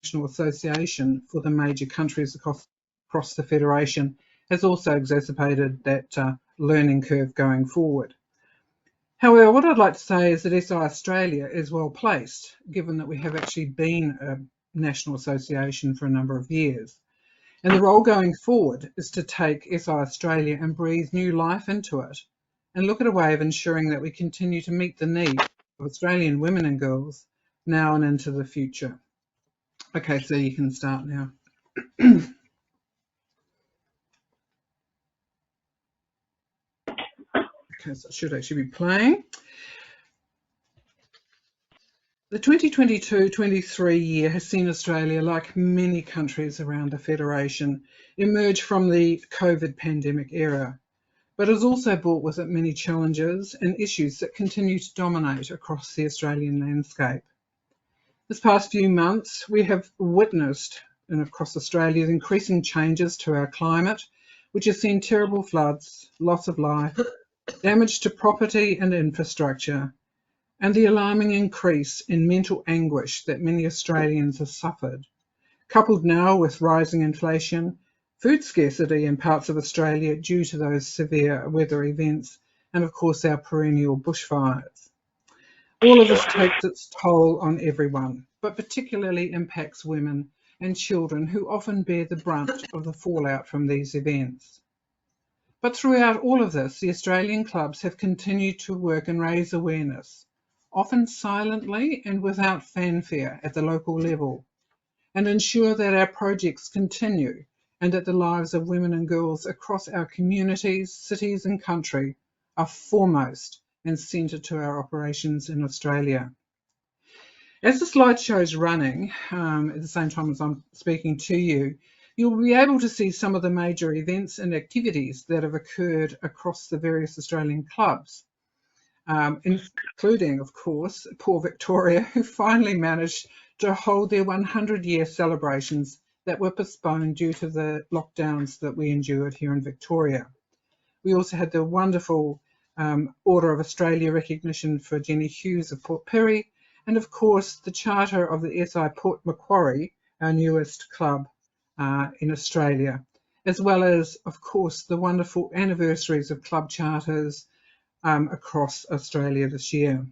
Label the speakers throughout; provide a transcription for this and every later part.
Speaker 1: National Association for the major countries across the Federation has also exacerbated that learning curve going forward. However, what I'd like to say is that SI Australia is well placed, given that we have actually been a national association for a number of years. And the role going forward is to take SI Australia and breathe new life into it and look at a way of ensuring that we continue to meet the needs of Australian women and girls now and into the future. Okay, so you can start now. Okay, so it should actually be playing. The 2022-23 year has seen Australia, like many countries around the Federation, emerge from the COVID pandemic era, but has also brought with it many challenges and issues that continue to dominate across the Australian landscape. This past few months, we have witnessed, and across Australia, increasing changes to our climate, which has seen terrible floods, loss of life, damage to property and infrastructure, and the alarming increase in mental anguish that many Australians have suffered, coupled now with rising inflation, food scarcity in parts of Australia due to those severe weather events, and of course our perennial bushfires. All of this takes its toll on everyone, but particularly impacts women and children who often bear the brunt of the fallout from these events. But throughout all of this, the Australian clubs have continued to work and raise awareness, often silently and without fanfare at the local level, and ensure that our projects continue and that the lives of women and girls across our communities, cities and country are foremost and centred to our operations in Australia. As the slideshow is running, at the same time as I'm speaking to you, you'll be able to see some of the major events and activities that have occurred across the various Australian clubs. Including, of course, poor Victoria, who finally managed to hold their 100-year celebrations that were postponed due to the lockdowns that we endured here in Victoria. We also had the wonderful Order of Australia recognition for Jenny Hughes of Port Pirie, and of course the charter of the SI Port Macquarie, our newest club in Australia, as well as, of course, the wonderful anniversaries of club charters across Australia this year.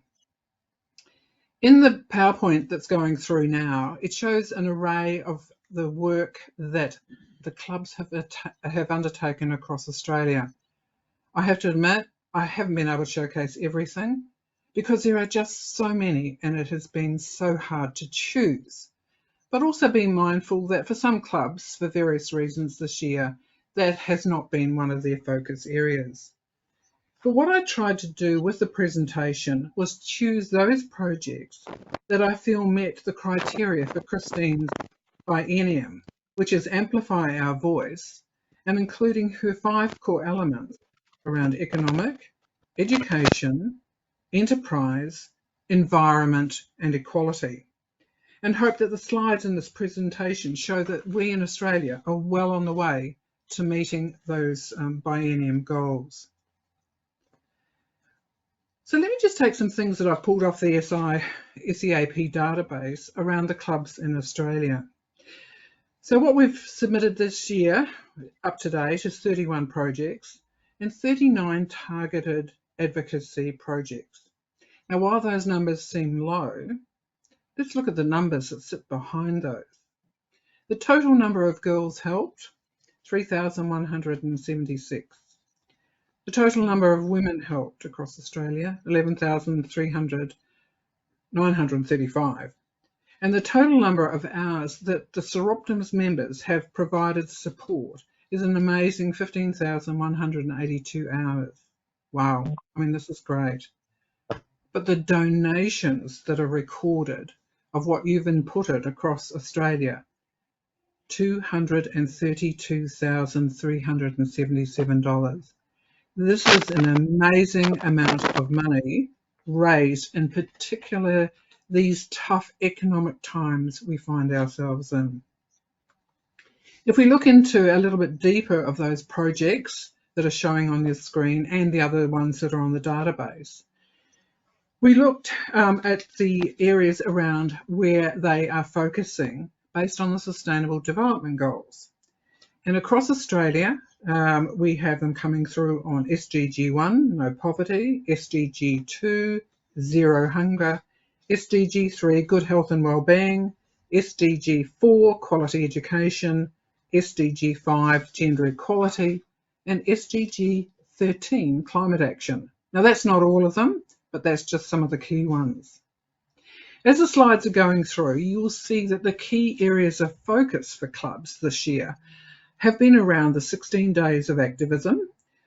Speaker 1: In the PowerPoint that's going through now, it shows an array of the work that the clubs have undertaken across Australia. I have to admit, I haven't been able to showcase everything because there are just so many and it has been so hard to choose. But also being mindful that for some clubs, for various reasons this year, that has not been one of their focus areas. But what I tried to do with the presentation was choose those projects that I feel met the criteria for Christine's biennium, which is amplify our voice, and including her 5 core elements around economic, education, enterprise, environment, and equality. And hope that the slides in this presentation show that we in Australia are well on the way to meeting those biennium goals. So let me just take some things that I've pulled off the SEAP database around the clubs in Australia. So what we've submitted this year, up to date, is 31 projects and 39 targeted advocacy projects. Now, while those numbers seem low, let's look at the numbers that sit behind those. The total number of girls helped, 3,176. The total number of women helped across Australia, 11,935. And the total number of hours that the Soroptimist members have provided support is an amazing 15,182 hours. Wow, I mean, this is great. But the donations that are recorded of what you've inputted across Australia, $232,377. This is an amazing amount of money raised, in particular these tough economic times we find ourselves in. If we look into a little bit deeper of those projects that are showing on your screen and the other ones that are on the database, we looked at the areas around where they are focusing, based on the Sustainable Development Goals. And across Australia, we have them coming through on SDG 1, no poverty, SDG 2, zero hunger, SDG 3, good health and wellbeing, SDG 4, quality education, SDG 5, gender equality, and SDG 13, climate action. Now that's not all of them, but that's just some of the key ones. As the slides are going through, you will see that the key areas of focus for clubs this year have been around the 16 days of activism,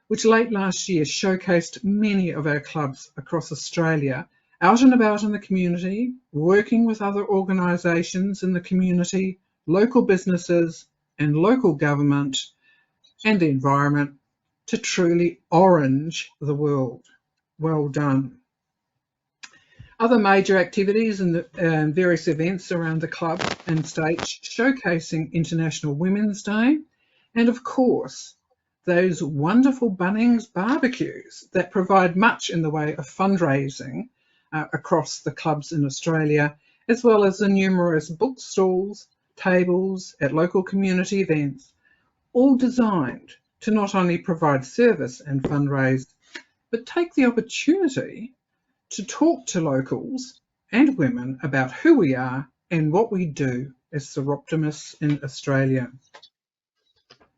Speaker 1: which late last year showcased many of our clubs across Australia out and about in the community, working with other organisations in the community, local businesses and local government and the environment to truly orange the world. Well done. Other major activities and various events around the club and stage showcasing International Women's Day, and of course, those wonderful Bunnings barbecues that provide much in the way of fundraising across the clubs in Australia, as well as the numerous bookstalls, tables at local community events, all designed to not only provide service and fundraise, but take the opportunity to talk to locals and women about who we are and what we do as Soroptimists in Australia.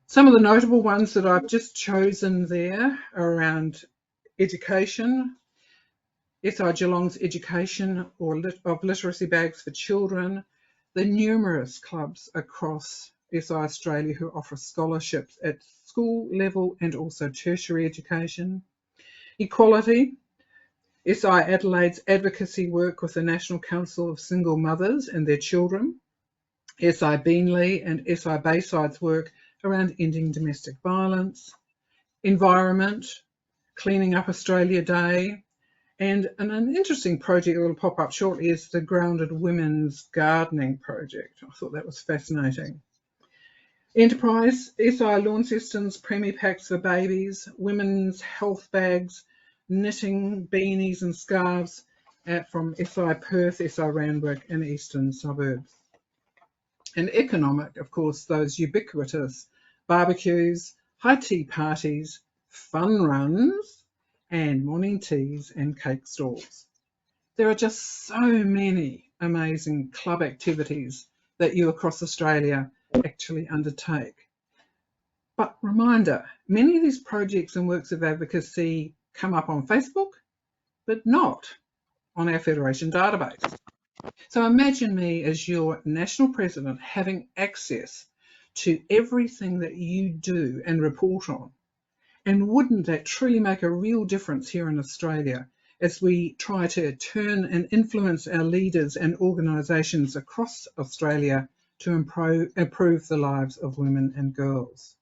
Speaker 1: Some of the notable ones that I've just chosen there are around education, SI Geelong's education of literacy bags for children, the numerous clubs across SI Australia who offer scholarships at school level and also tertiary education, equality, SI Adelaide's advocacy work with the National Council of Single Mothers and their children, SI Beenleigh and SI Bayside's work around ending domestic violence, environment, Cleaning Up Australia Day, and an interesting project that will pop up shortly is the Grounded Women's Gardening Project. I thought that was fascinating. Enterprise, SI Launceston's Premier Packs for babies, women's health bags, knitting, beanies and scarves from SI Perth, SI Randwick and Eastern Suburbs. And economic, of course, those ubiquitous barbecues, high tea parties, fun runs, and morning teas and cake stalls. There are just so many amazing club activities that you across Australia actually undertake. But reminder, many of these projects and works of advocacy come up on Facebook, but not on our Federation database. So imagine me as your national president having access to everything that you do and report on. And wouldn't that truly make a real difference here in Australia as we try to turn and influence our leaders and organisations across Australia to improve the lives of women and girls?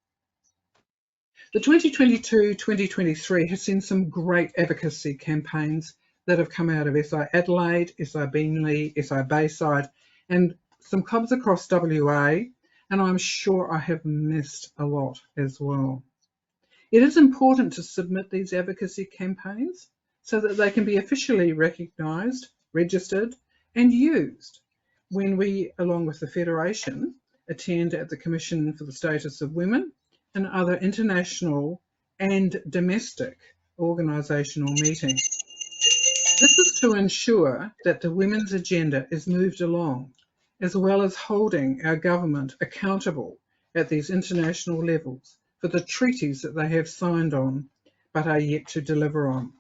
Speaker 1: The 2022-2023 has seen some great advocacy campaigns that have come out of SI Adelaide, SI Beenleigh, SI Bayside, and some clubs across WA, and I'm sure I have missed a lot as well. It is important to submit these advocacy campaigns so that they can be officially recognised, registered, and used when we, along with the Federation, attend at the Commission for the Status of Women and other international and domestic organisational meetings. This is to ensure that the women's agenda is moved along, as well as holding our government accountable at these international levels for the treaties that they have signed on but are yet to deliver on.